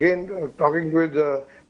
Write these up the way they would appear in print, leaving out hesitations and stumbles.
Again, talking with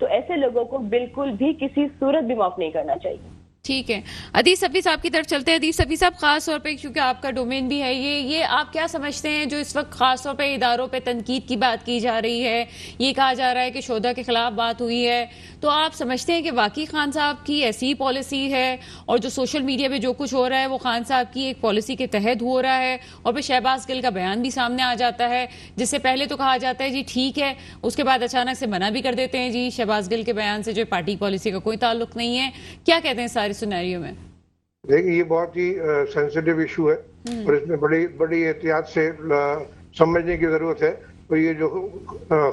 تو ایسے لوگوں کو بالکل بھی کسی صورت بھی معاف نہیں کرنا چاہیے. ٹھیک ہے، عدیل صفی صاحب کی طرف چلتے ہیں. عدیل صفی صاحب، خاص طور پہ کیونکہ آپ کا ڈومین بھی ہے یہ آپ کیا سمجھتے ہیں جو اس وقت خاص طور پہ اداروں پہ تنقید کی بات کی جا رہی ہے، یہ کہا جا رہا ہے کہ شہدا کے خلاف بات ہوئی ہے، تو آپ سمجھتے ہیں کہ واقعی خان صاحب کی ایسی پالیسی ہے اور جو سوشل میڈیا پہ جو کچھ ہو رہا ہے وہ خان صاحب کی ایک پالیسی کے تحت ہو رہا ہے؟ اور پھر شہباز گل کا بیان بھی سامنے آ جاتا ہے جس سے پہلے تو کہا جاتا ہے جی ٹھیک ہے، اس کے بعد اچانک سے منع بھی کر دیتے ہیں جی شہباز گل کے بیان سے جو پارٹی پالیسی کا کوئی تعلق نہیں ہے. کیا کہتے ہیں سارے سینیریو میں؟ دیکھیے یہ بہت ہی سینسیٹیو ایشو ہے اور اس میں بڑی احتیاط سے سمجھنے کی ضرورت ہے. تو یہ جو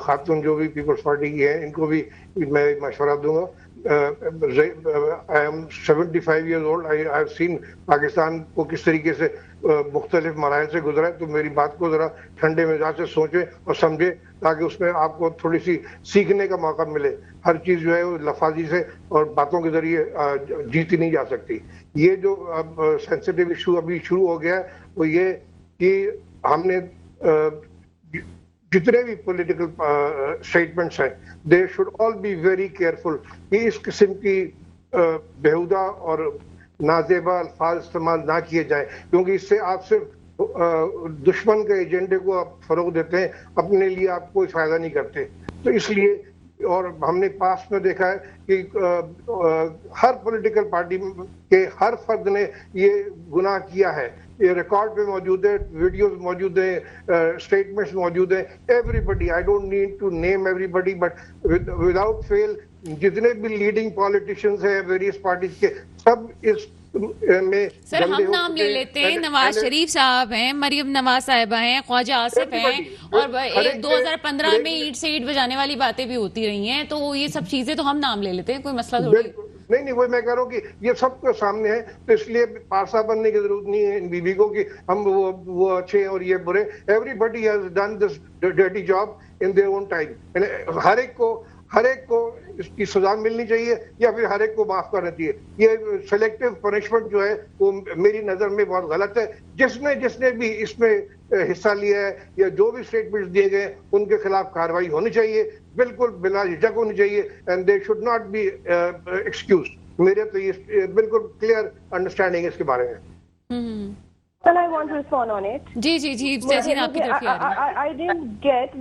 خاتون جو بھی پیپلز پارٹی کی ہیں ان کو بھی میں مشورہ دوں گا. I am 75 years old. I have seen Pakistan کو کس طریقے سے مختلف مراحل سے گزرا ہے, تو میری بات کو ذرا ٹھنڈے مزاج سے سوچیں اور سمجھیں تاکہ اس میں آپ کو تھوڑی سی سیکھنے کا موقع ملے. ہر چیز جو ہے وہ لفاظی سے اور باتوں کے ذریعے جیتی نہیں جا سکتی. یہ جو اب سینسیٹیو ایشو ابھی شروع ہو گیا ہے وہ یہ کہ ہم نے جتنے بھی پولیٹیکل اسٹیٹمنٹس ہیں they should all be very careful کہ اس قسم کی بیہودہ اور نازیبا الفاظ استعمال نہ کیے جائیں, کیونکہ اس سے آپ صرف دشمن کے ایجنڈے کو آپ فروغ دیتے ہیں, اپنے لیے آپ کوئی فائدہ نہیں کرتے. تو اس لیے اور ہم نے پاسٹ میں دیکھا ہے کہ ہر پولیٹیکل پارٹی کے ہر فرد نے یہ گناہ کیا ہے. یہ ریکارڈ پہ موجود ہے, ویڈیوز موجود ہیں, اسٹیٹمنٹس موجود ہیں. Everybody, I don't need to name everybody, but without fail جتنے بھی لیڈنگ پالیٹیشینز ہیں ویریس پارٹیز کے سب اس میں. سر ہم نام لے لیتے ہیں, نواز شریف صاحب ہیں, مریم نواز صاحبہ ہیں, خواجہ آصف ہیں, اور 2015 میں اینٹ سے اینٹ بجانے والی باتیں بھی ہوتی رہی ہیں, تو یہ سب چیزیں تو ہم نام لے لیتے ہیں, کوئی مسئلہ تھوڑی. نہیں وہ میں کہہ رہا ہوں کہ یہ سب کے سامنے ہے, تو اس لیے پارسا بننے کی ضرورت نہیں ہے ان بیوی کو کہ ہم وہ اچھے ہیں اور یہ برے. Everybody has done this dirty job in their own time. ہر ایک کو اس کی سزا ملنی چاہیے یا پھر ہر ایک کو معاف کرنا چاہیے. یہ سلیکٹو پنشمنٹ جو ہے وہ میری نظر میں بہت غلط ہے. جس نے بھی اس میں حصہ لیا ہے یا جو بھی اسٹیٹمنٹس دیے گئے ان کے خلاف کارروائی ہونی چاہیے, بالکل بلا جھجک ہونی چاہیے, and they should not be excuse. میرے تو یہ بالکل کلیئر انڈرسٹینڈنگ ہے اس کے بارے میں. Well, I want to respond on it. جی تحسین آپ کی طرف آ رہی ہے. I didn't get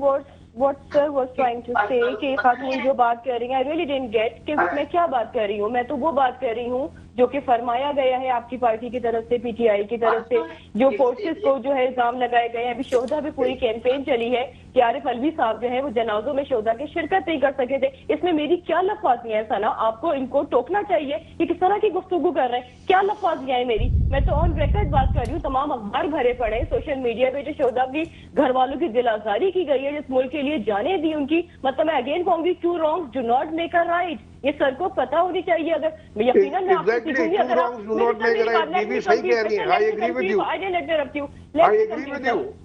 what sir was trying to say کہ خاتون جو بات کر رہی ہیں, I really didn't get کہ میں کیا بات کر رہی ہوں. میں تو وہ بات کر رہی ہوں جو کہ فرمایا گیا ہے آپ کی پارٹی کی طرف سے, پی ٹی آئی کی طرف سے, جو فورسز کو جو ہے الزام لگائے گئے ہیں. ابھی شہدا پہ پوری کیمپین چلی ہے کہ عارف الوی صاحب جو ہے وہ جنازوں میں شہدا کی شرکت نہیں کر سکے تھے. اس میں میری کیا لفاظیاں ہیں ثنا؟ آپ کو ان کو ٹوکنا چاہیے کہ کس طرح کی گفتگو کر رہے ہیں. کیا لفاظیاں ہیں میری؟ میں تو آن ریکارڈ بات کر رہی ہوں. تمام اخبار بھرے پڑے سوشل میڈیا پہ جو شہدا کی گھر والوں کی دل آزاری کی گئی ہے, جس ملک کے لیے جانے دی ان کی. مطلب میں اگین کہوں گی, two wrongs do not make a right. یہ سر کو پتہ ہونی چاہیے. اگر یقیناً میں آپ کو سیکھوں گی, اگر آپ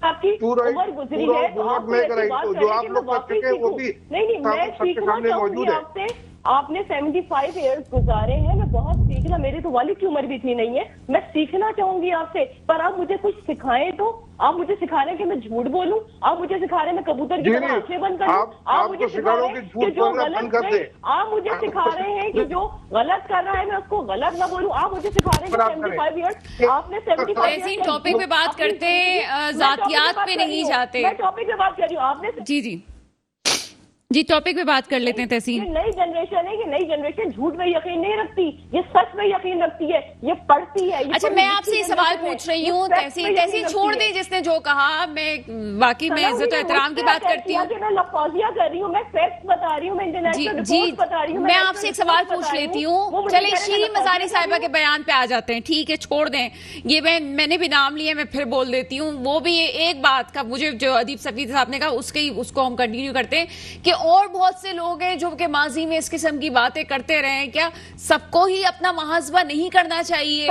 آپ کی عمر گزری ہے تو آپ کو ایسی بات کریں کہ میں واقعی سیکھوں. نہیں میں سیکھنا چاہوں گی آپ سے. آپ نے 75 ایئرز گزارے ہیں, میں بہت سیکھنا, میرے تو والد کی عمر بھی اتنی نہیں ہے, میں سیکھنا چاہوں گی آپ سے. پر آپ مجھے کچھ سکھائیں تو. آپ مجھے سکھا رہے ہیں کہ میں جھوٹ بولوں, آپ مجھے سکھا رہے ہیں میں کبوتر کی طرح آنکھیں بند کروں, آپ مجھے سکھا رہے ہیں کہ جو غلط نہیں, آپ مجھے سکھا رہے ہیں کہ جو غلط کر رہا ہے میں اس کو غلط نہ بولوں. آپ مجھے سکھا رہے ہیں کہ 75 ایئرز, آپ نے 75 ایئرز. ٹاپک پہ بات کرتے ہیں, ذاتیات پہ نہیں جاتے. میں ٹاپک پہ بات کر رہی ہوں. آپ نے جی ٹاپک پہ بات کر لیتے ہیں. تحسین, یہ نئی جنریشن ہے, یہ نئی جنریشن جھوٹ میں یقین نہیں رکھتی, یہ سچ میں یقین رکھتی ہے, یہ پڑھتی ہے. اچھا میں آپ سے یہ سوال پوچھ رہی ہوں, تحسین چھوڑ دیں جس نے جو کہا, میں واقعی میں عزت و احترام کی بات کرتی ہوں. میں لفاظیہ کر رہی ہوں, میں فیکٹس بتا رہی ہوں, میں انٹرنیشنل رپورٹس بتا رہی ہوں. میں آپ سے ایک سوال پوچھ لیتی ہوں. چلیں شیریں مزاری صاحبہ کے بیان پہ آ جاتے ہیں. ٹھیک ہے چھوڑ دیں, یہ میں نے بھی نام لیا, میں پھر بول دیتی ہوں. وہ بھی ایک بات کا مجھے جو ادیب صفی صاحب نے کہا اس کو ہم کنٹینیو کرتے ہیں کہ اور بہت سے لوگ ہیں جو کہ ماضی میں اس قسم کی باتیں کرتے رہے ہیں. کیا سب کو ہی اپنا محاسبہ نہیں کرنا چاہیے؟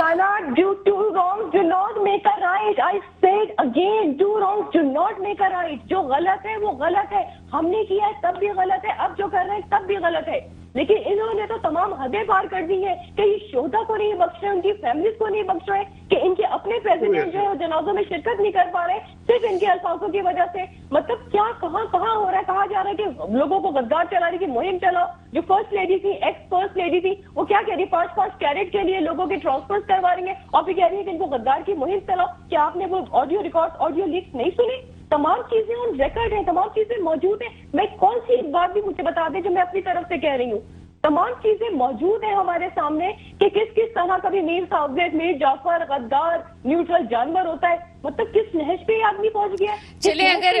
جو غلط ہے وہ غلط ہے, ہم نے کیا ہے تب بھی غلط ہے, اب جو کر رہے ہیں تب بھی غلط ہے. لیکن انہوں نے تو تمام حدیں پار کر دی ہیں کہ یہ شہدا کو نہیں بخش رہے، ان کی فیملیز کو نہیں بخش رہے، کہ ان کے اپنے پریزیڈنٹ جو ہے وہ جنازوں میں شرکت نہیں کر پا رہے صرف ان کے الفاظوں کی وجہ سے. مطلب کیا کہاں ہو رہا ہے؟ کہا جا رہا ہے کہ لوگوں کو غدار چلانے کی مہم چلاؤ. جو فرسٹ لیڈی تھی، ایکس فرسٹ لیڈی تھی، وہ کیا کہہ رہی ہے؟ 5 کیرٹ کے لیے لوگوں کے ٹرانسفر کروا رہی ہیں اور پھر کہہ رہی ہے کہ ان کو غدار کی مہم چلاؤ. کیا آپ نے وہ آڈیو ریکارڈ، آڈیو لیکس نہیں سنی؟ تمام چیزیں آن ریکارڈ ہیں، تمام چیزیں موجود ہیں. میں کون سی بات بھی مجھے بتا دیں جو میں اپنی طرف سے کہہ رہی ہوں. تمام چیزیں موجود ہیں ہمارے سامنے کہ کس طرح کبھی میر صاحب، میر جعفر غدار نیوٹرل جانور ہوتا ہے. مطلب کس نہج پہ یہ آدمی پہنچ گیا ہے. چلے اگر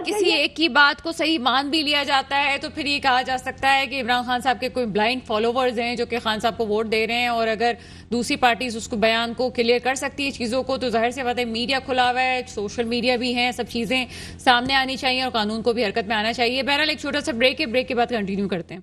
کسی ایک کی بات کو صحیح مان بھی لیا جاتا ہے تو پھر یہ کہا جا سکتا ہے کہ عمران خان صاحب کے کوئی بلائنڈ فالوورز ہیں جو کہ خان صاحب کو ووٹ دے رہے ہیں، اور اگر دوسری پارٹیز اس کو بیان کو کلیئر کر سکتی ہے چیزوں کو تو ظاہر سے بات ہے میڈیا کھلا ہوا ہے، سوشل میڈیا بھی ہیں، سب چیزیں سامنے آنی چاہیے اور قانون کو بھی حرکت میں آنا چاہیے. بہرحال ایک چھوٹا سا بریک ہے، بریک کے بعد کنٹینیو کرتے ہیں.